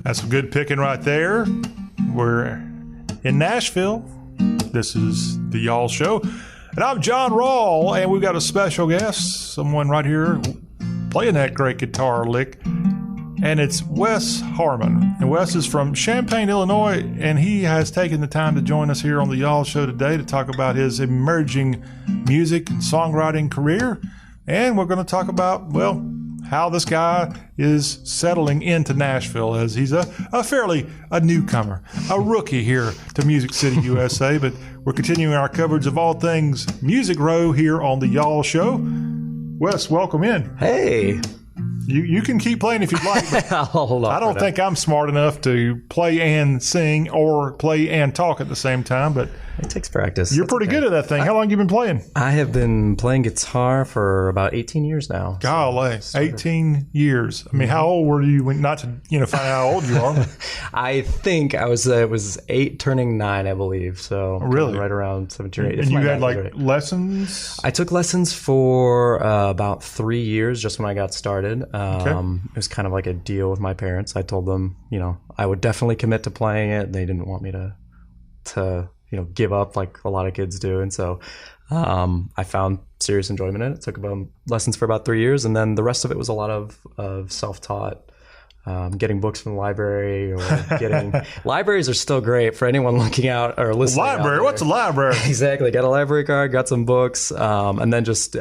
That's some good picking right there. We're in Nashville. This is the Y'all Show. And I'm Jon Rawl, and we've got a special guest, someone right here playing that great guitar lick. And it's Wes Harman. And Wes is from Champaign, Illinois, and he has taken the time to join us here on the Y'all Show today to talk about his emerging music and songwriting career. And we're going to talk about, well, how this guy is settling into Nashville, as he's a newcomer, a rookie here to Music City, USA. But we're continuing our coverage of all things Music Row here on the Y'all Show. Wes, welcome in. Hey. You can keep playing if you'd like, but I don't think I'm smart enough to play and sing or play and talk at the same time, but it takes practice. You're pretty good at that thing. How long have you been playing? I have been playing guitar for about 18 years now. Golly, 18 years. I mean, how old were you when, not to find out how old you are? I think I was it was 8 turning 9, I believe. So really, right around 17 or 8. And you had lessons? I took lessons for about 3 years just when I got started. It was kind of like a deal with my parents. I told them, I would definitely commit to playing it. They didn't want me to give up like a lot of kids do. And so I found serious enjoyment in it. Took lessons for about 3 years. And then the rest of it was a lot of self-taught, getting books from the library or getting... Libraries are still great for anyone looking out or listening. Library? What's a library? Exactly. Got a library card, got some books. And then just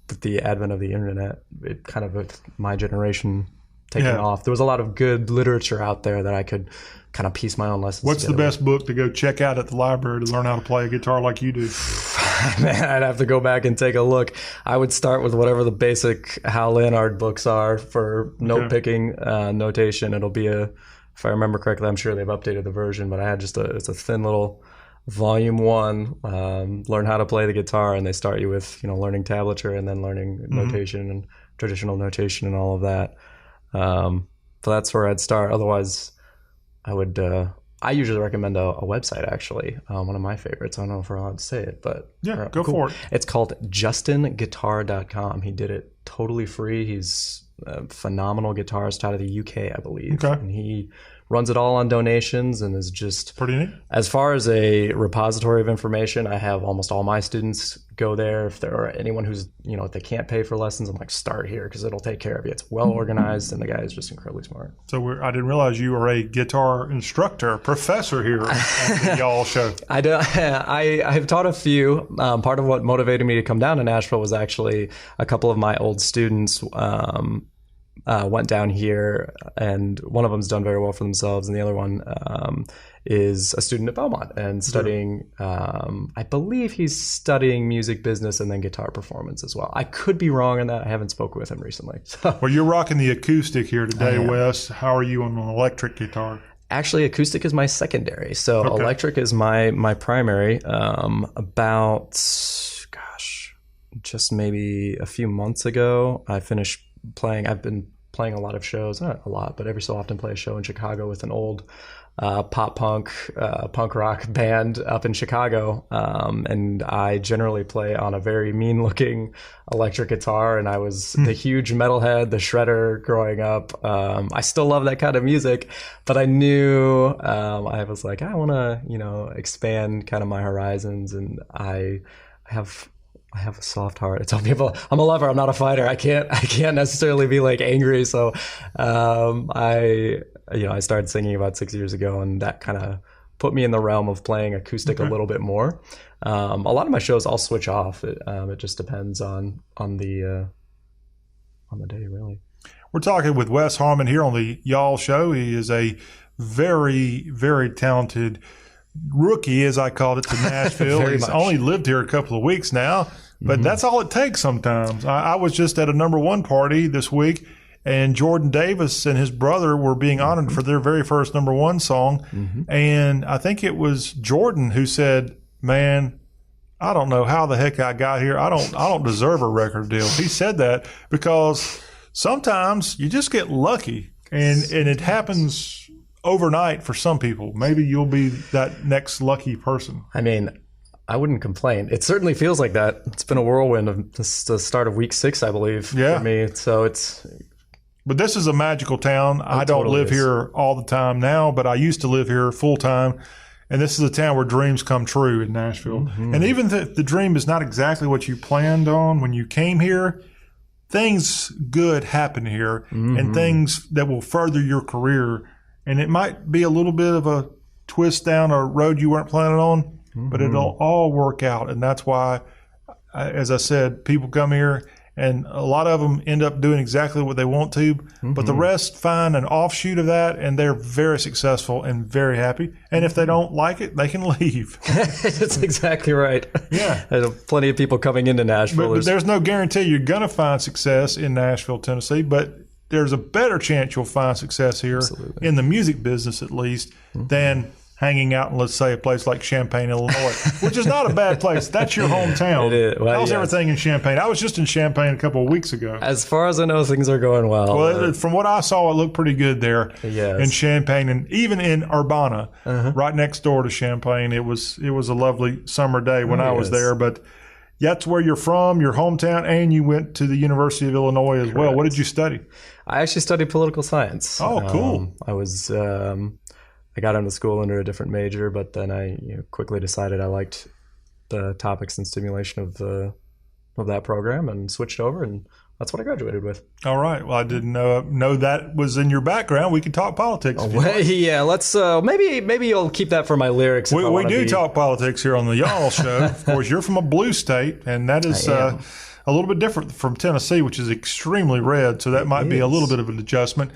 with the advent of the internet, it kind of with my generation taking off. There was a lot of good literature out there that I could kind of piece my own lessons What's together the best book to go check out at the library to learn how to play a guitar like you do? Man, I'd have to go back and take a look. I would start with whatever the basic Hal Leonard books are for note picking, notation. It'll be if I remember correctly, I'm sure they've updated the version, but I had just it's a thin little volume 1, learn how to play the guitar, and they start you with learning tablature and then learning notation and traditional notation and all of that. So that's where I'd start. Otherwise, I usually recommend a website, actually, one of my favorites. I don't know if we're allowed to say it, but go for it. It's called justinguitar.com. He did it totally free. He's a phenomenal guitarist out of the UK, I believe. Okay. And he runs it all on donations and is just pretty neat. As far as a repository of information, I have almost all my students go there. If there are anyone who's, if they can't pay for lessons, I'm like, start here because it'll take care of you. It's well organized and the guy is just incredibly smart. So I didn't realize you were a guitar instructor, professor here on the Y'all Show. I've taught a few. Part of what motivated me to come down to Nashville was actually a couple of my old students went down here, and one of them's done very well for themselves, and the other one is a student at Belmont and studying, I believe he's studying music business and then guitar performance as well. I could be wrong on that. I haven't spoken with him recently. So. Well, you're rocking the acoustic here today, Wes. How are you on an electric guitar? Actually, acoustic is my secondary. So electric is my primary. Just maybe a few months ago, I finished playing. I've been playing a lot of shows, not a lot, but every so often play a show in Chicago with an old pop punk rock band up in Chicago. And I generally play on a very mean looking electric guitar. And I was the huge metalhead, the shredder growing up. I still love that kind of music, but I knew I was like, I want to, expand kind of my horizons. And I have a soft heart. I tell people I'm a lover. I'm not a fighter. I can't necessarily be like angry. So, I started singing about 6 years ago, and that kind of put me in the realm of playing acoustic a little bit more. A lot of my shows I'll switch off. It just depends on the day, really. We're talking with Wes Harman here on the Y'all Show. He is a very, very talented rookie, as I called it, to Nashville. He's only lived here a couple of weeks now, but that's all it takes sometimes. I was just at a number 1 party this week, and Jordan Davis and his brother were being honored for their very first number 1 song. And I think it was Jordan who said, man, I don't know how the heck I got here. I don't deserve a record deal. He said that because sometimes you just get lucky, and it happens overnight for some people. Maybe you'll be that next lucky person. I mean, I wouldn't complain. It certainly feels like that. It's been a whirlwind of the start of week 6, I believe, for me. So But this is a magical town. I don't totally live is. here all the time now, but I used to live here full time. And this is a town where dreams come true in Nashville. Mm-hmm. And even if the dream is not exactly what you planned on when you came here, things good happen here and things that will further your career. And it might be a little bit of a twist down a road you weren't planning on, but it'll all work out. And that's why, as I said, people come here and a lot of them end up doing exactly what they want to, but the rest find an offshoot of that and they're very successful and very happy. And if they don't like it, they can leave. That's exactly right. Yeah. There's plenty of people coming into Nashville. But there's no guarantee you're going to find success in Nashville, Tennessee, but there's a better chance you'll find success here in the music business, at least, than hanging out in, let's say, a place like Champaign, Illinois, which is not a bad place. That's your hometown. It is. Well, How's yes. everything in Champaign? I was just in Champaign a couple of weeks ago. As far as I know, things are going well. Well, from what I saw, it looked pretty good there in Champaign, and even in Urbana, right next door to Champaign. It was a lovely summer day when I was there. But that's where you're from, your hometown, and you went to the University of Illinois as well. What did you study? I actually studied political science. Oh, cool. I was I got into school under a different major, but then I quickly decided I liked the topics and stimulation of that program and switched over, and that's what I graduated with. All right. Well, I didn't know that was in your background. We could talk politics. If you like. Yeah, let's maybe you'll keep that for my lyrics. We do talk politics here on the Y'all Show. Of course, you're from a blue state, and that is a little bit different from Tennessee, which is extremely red. So that might be a little bit of an adjustment.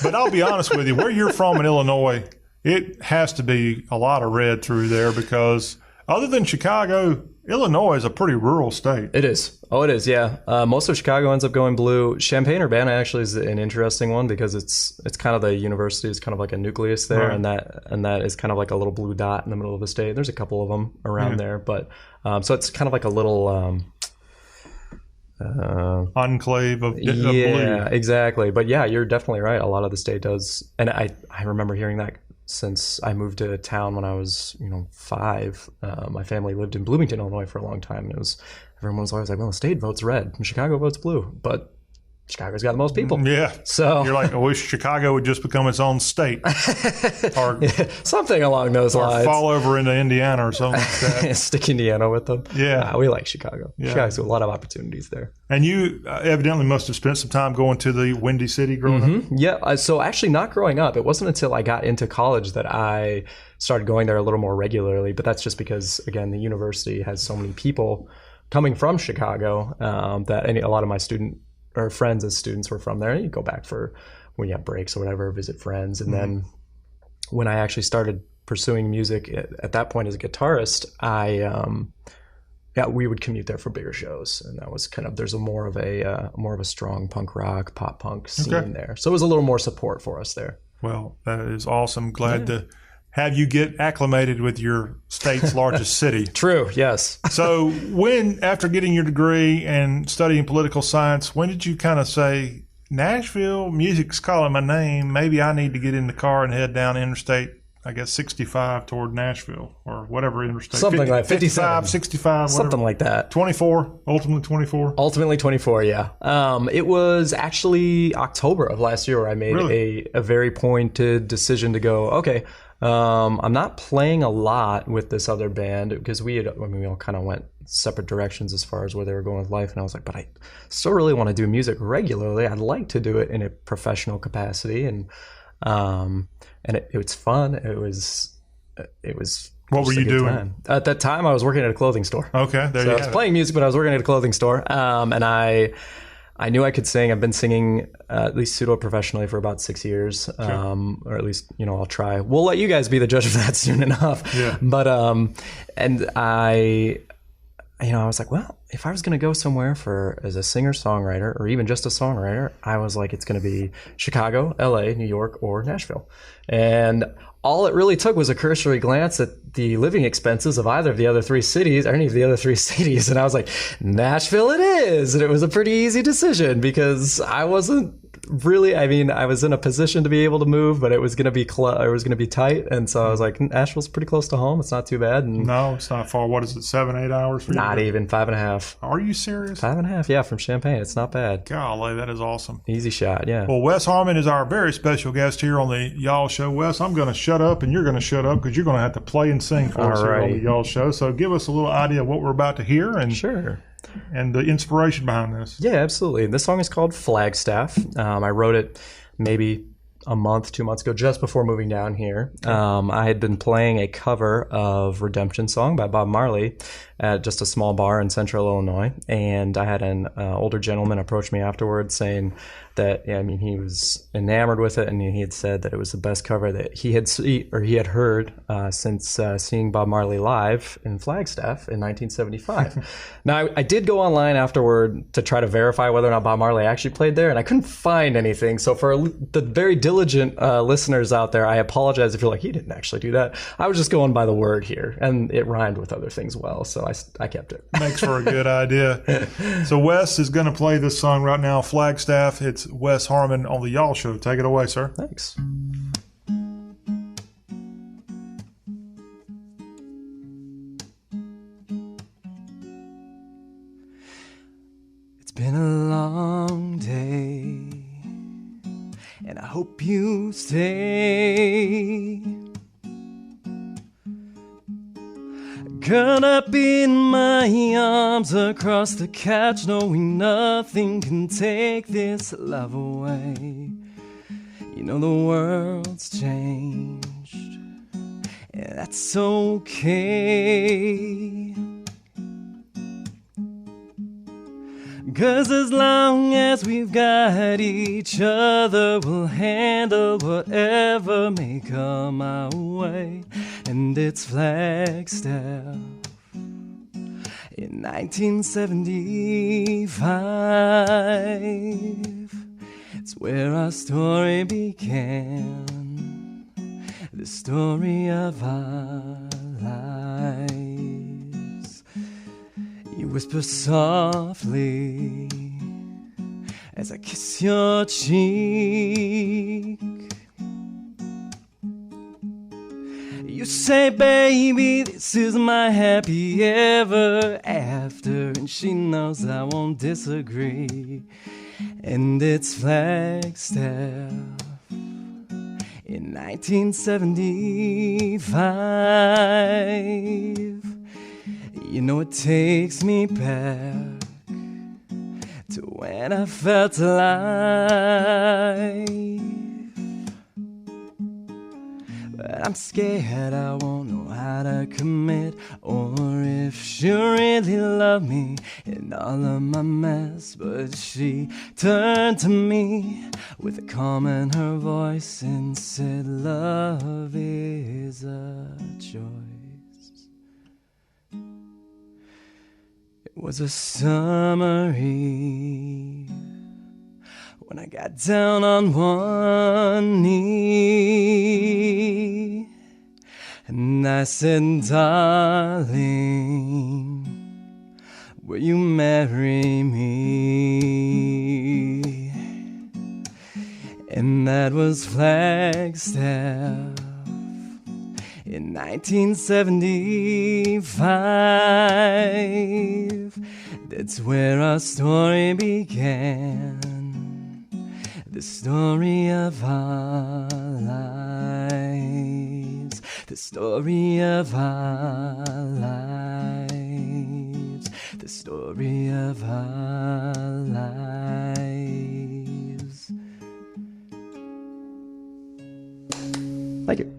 But I'll be honest with you, where you're from in Illinois, it has to be a lot of red through there because other than Chicago, Illinois is a pretty rural state. It is. Oh, it is. Yeah. Most of Chicago ends up going blue. Champaign-Urbana actually is an interesting one because it's kind of the university is kind of like a nucleus there, Right. and that is kind of like a little blue dot in the middle of the state. There's a couple of them around there, but so it's kind of like a little Enclave of blue. Yeah, exactly. But yeah, you're definitely right. A lot of the state does, and I remember hearing that since I moved to town when I was 5. My family lived in Bloomington, Illinois for a long time, and everyone was always like, well, the state votes red and Chicago votes blue, but Chicago's got the most people. Yeah. So you're like, I wish Chicago would just become its own state. Or something along those lines. fall over into Indiana or something like that. Stick Indiana with them. Yeah. We like Chicago. Yeah. Chicago's got a lot of opportunities there. And you evidently must have spent some time going to the Windy City growing up. Yeah. So actually not growing up. It wasn't until I got into college that I started going there a little more regularly. But that's just because, again, the university has so many people coming from Chicago that a lot of my friends as students were from there. You go back for when you have breaks or whatever, visit friends. And then when I actually started pursuing music at that point as a guitarist, we would commute there for bigger shows. And that was there's more of a strong punk rock, pop punk scene there. So it was a little more support for us there. Well, that is awesome. Glad to have you get acclimated with your state's largest city. True, yes. So after getting your degree and studying political science, when did you kind of say, Nashville, music's calling my name, maybe I need to get in the car and head down Interstate, I guess 65 toward Nashville or whatever interstate. Something like 55, 65, whatever. Something like that. 24, ultimately 24? Ultimately 24, yeah. It was actually October of last year where I made a very pointed decision to go, okay, I'm not playing a lot with this other band because we all kind of went separate directions as far as where they were going with life. And I was like, but I still really want to do music regularly. I'd like to do it in a professional capacity. And it was fun. It was. What were you doing? Time. At that time, I was working at a clothing store. Okay, there you go. I was playing music, but I was working at a clothing store. And I knew I could sing. I've been singing at least pseudo-professionally for about 6 years, or at least, I'll try. We'll let you guys be the judge of that soon enough. Yeah. But, and I was like, well, if I was going to go somewhere as a singer-songwriter or even just a songwriter, I was like, it's going to be Chicago, LA, New York, or Nashville. And all it really took was a cursory glance at the living expenses of either of the other three cities, or any of the other three cities. And I was like, Nashville it is. And it was a pretty easy decision because I wasn't really, I mean, I was in a position to be able to move, but it was going to be tight. And so I was like, Nashville's pretty close to home. It's not too bad. And No, it's not far. What is it, 7-8 hours for you? not even 5.5. Are you serious? 5.5, yeah, from Champaign. It's not bad. Golly, that is awesome. Easy shot, yeah. Well, Wes Harman is our very special guest here on the Y'all Show. Wes, I'm going to shut up and you're going to shut up because you're going to have to play and sing for us here on the Y'all Show. So give us a little idea of what we're about to hear and Sure. And the inspiration behind this. Yeah, absolutely. This song is called Flagstaff. I wrote it maybe a month, 2 months ago, just before moving down here. I had been playing a cover of Redemption Song by Bob Marley at just a small bar in central Illinois. And I had an older gentleman approach me afterwards saying that, I mean, he was enamored with it, and he had said that it was the best cover that he had heard since seeing Bob Marley live in Flagstaff in 1975. Now, I did go online afterward to try to verify whether or not Bob Marley actually played there, and I couldn't find anything. So for the very diligent listeners out there, I apologize if you're like, he didn't actually do that. I was just going by the word here, and it rhymed with other things well, so I kept it. Makes for a good idea. So Wes is going to play this song right now, Flagstaff. It's Wes Harman on the Y'all Show. Take it away, sir. Thanks. It's been a long day, and I hope you stay. Curled up in my arms across the couch, knowing nothing can take this love away. You know the world's changed, and that's okay. 'Cause as long as we've got each other, we'll handle whatever may come our way. And it's Flagstaff in 1975. It's where our story began, the story of our lives. You whisper softly as I kiss your cheek. You say, baby, this is my happy ever after, and she knows I won't disagree. And it's Flagstaff in 1975. You know it takes me back to when I felt alive. But I'm scared I won't know how to commit, or if she'll really love me in all of my mess. But she turned to me with a calm in her voice and said, love is a choice. It was a summer eve when I got down on one knee and I said, darling, will you marry me? And that was Flagstaff in 1975. That's where our story began, the story of our lives, the story of our lives, the story of our lives. Thank you.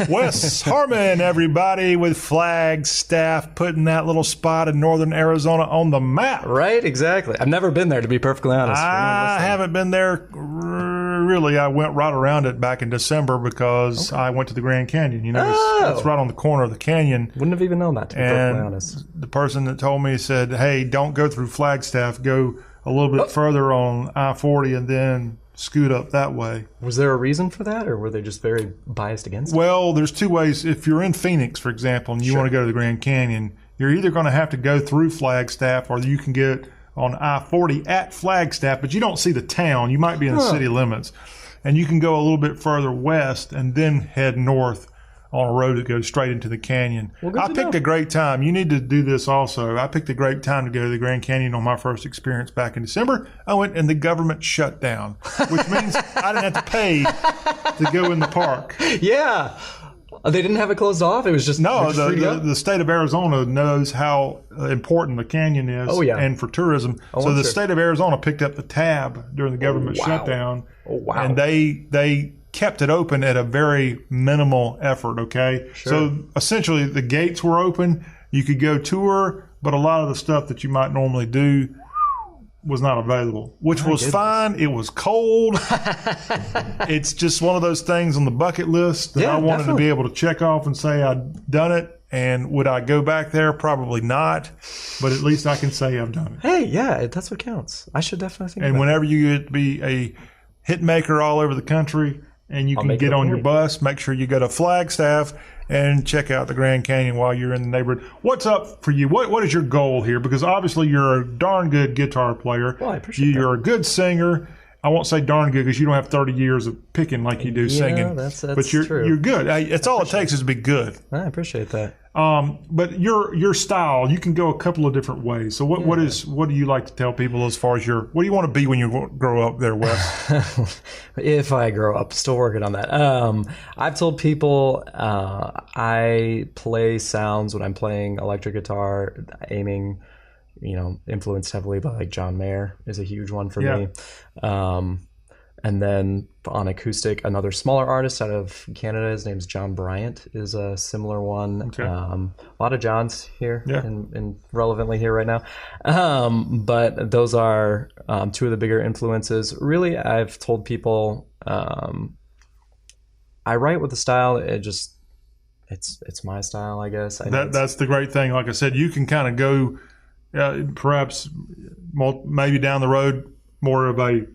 Wes Harman, everybody, with Flagstaff, putting that little spot in northern Arizona on the map. Right, exactly. I've never been there, to be perfectly honest. I haven't been there. Really, I went right around it back in December because I went to the Grand Canyon. You know, it's right on the corner of the canyon. Wouldn't have even known that, to be perfectly honest. The person that told me said, hey, don't go through Flagstaff. Go a little bit further on I-40 and then scoot up that way. Was there a reason for that, or were they just very biased against it? Well, there's two ways. If you're in Phoenix, for example, and you want to go to the Grand Canyon, you're either going to have to go through Flagstaff, or you can get on I-40 at Flagstaff, but you don't see the town. You might be in the city limits. And you can go a little bit further west and then head north on a road that goes straight into the canyon. Well, I picked a great time. You need to do this also. I picked a great time to go to the Grand Canyon on my first experience back in December. I went and the government shut down, which means I didn't have to pay to go in the park. Yeah. They didn't have it closed off? It was just No, free to go? the state of Arizona knows how important the canyon is and for tourism. So the state of Arizona picked up the tab during the government shutdown. Oh, wow. And they kept it open at a very minimal effort, okay? Sure. So essentially the gates were open. You could go tour, but a lot of the stuff that you might normally do was not available, which was fine. It was cold. It's just one of those things on the bucket list that I wanted to be able to check off and say I'd done it. And would I go back there? Probably not. But at least I can say I've done it. Hey, yeah, that's what counts. I should definitely think And about whenever you get to be a hit maker all over the country and you can get on your bus, make sure you go to Flagstaff and check out the Grand Canyon while you're in the neighborhood. What's up for you? What is your goal here? Because obviously you're a darn good guitar player. Well, I appreciate that. You're a good singer. I won't say darn good because you don't have 30 years of picking like you do singing. That's but you're true. You're good. It's all it takes is to be good. I appreciate that. But your style, you can go a couple of different ways. So what do you like to tell people as far as what do you want to be when you grow up there, Wes? If I grow up, still working on that. I've told people I play sounds when I'm playing electric guitar, aiming, influenced heavily by like John Mayer is a huge one for me. And then on acoustic, another smaller artist out of Canada, his name's John Bryant, is a similar one. Okay. A lot of Johns here and relevantly here right now. But those are two of the bigger influences. Really, I've told people I write with a style. It's my style, I guess. That's the great thing. Like I said, you can kind of go perhaps maybe down the road more of a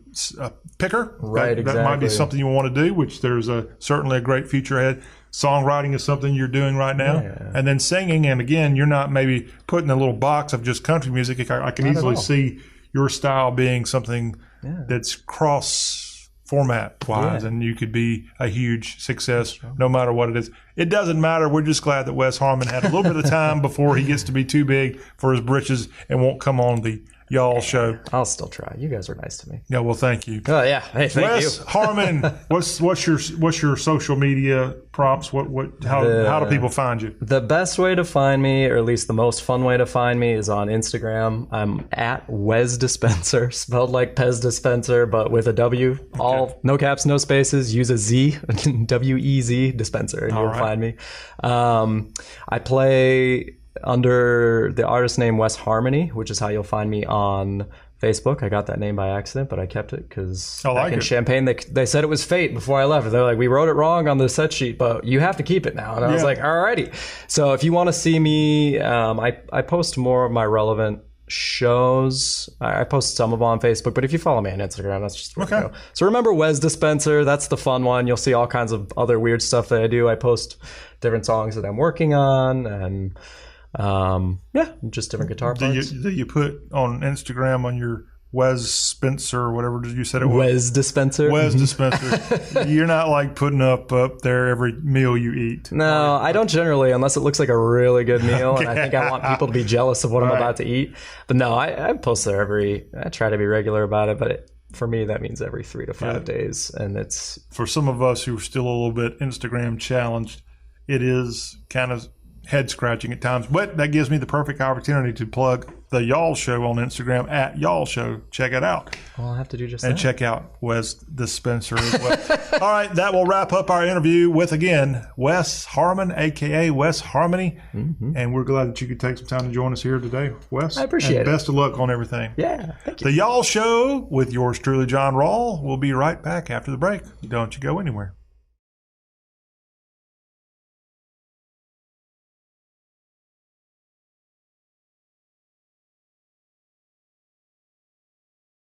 picker. Right, exactly. That might be something you want to do, which there's certainly a great future ahead. Songwriting is something you're doing right now. Yeah. And then singing, and again, you're not maybe put in a little box of just country music. I can easily see your style being something that's cross-format wise, and you could be a huge success no matter what it is. It doesn't matter. We're just glad that Wes Harman had a little bit of time before he gets to be too big for his britches and won't come on the Y'all show. I'll still try. You guys are nice to me. Yeah, well, thank you. Oh yeah, hey, thank Wes you. Harman, what's your social media prompts? How do people find you? The best way to find me, or at least the most fun way to find me, is on Instagram. I'm at Wes Dispenser, spelled like Pez dispenser, but with a W. All no caps, no spaces. Use a Z, WEZ dispenser, and you'll find me. I play under the artist name Wes Harmony, which is how you'll find me on Facebook. I got that name by accident, but I kept it because back in Champaign, they said it was fate before I left. They're like, we wrote it wrong on the set sheet, but you have to keep it now. And I was like, alrighty. So if you want to see me, I post more of my relevant shows. I post some of them on Facebook, but if you follow me on Instagram, that's just where to go. So remember Wes Dispenser, that's the fun one. You'll see all kinds of other weird stuff that I do. I post different songs that I'm working on, and just different guitar parts. Do you put on Instagram on your Wes Spencer or whatever you said it was? Wes Dispenser. Wes Dispenser. You're not like putting up there every meal you eat. No, I don't generally, unless it looks like a really good meal, and I think I want people to be jealous of what I'm about to eat. But no, I post there I try to be regular about it, but for me, that means every 3 to 5 days. And it's... For some of us who are still a little bit Instagram challenged, it is kind of head scratching at times, but that gives me the perfect opportunity to plug the Y'all Show on Instagram at Y'all Show. Check it out. Well, I'll have to do just and that. Check out Wes Dispenser as well. All right, that will wrap up our interview with, again, Wes Harman, aka Wes Harmony. Mm-hmm. And we're glad that you could take some time to join us here today, Wes. I appreciate it. Best of luck on everything. Yeah, thank you. The Y'all Show with yours truly, Jon Rawl. We'll be right back after the break. Don't you go anywhere.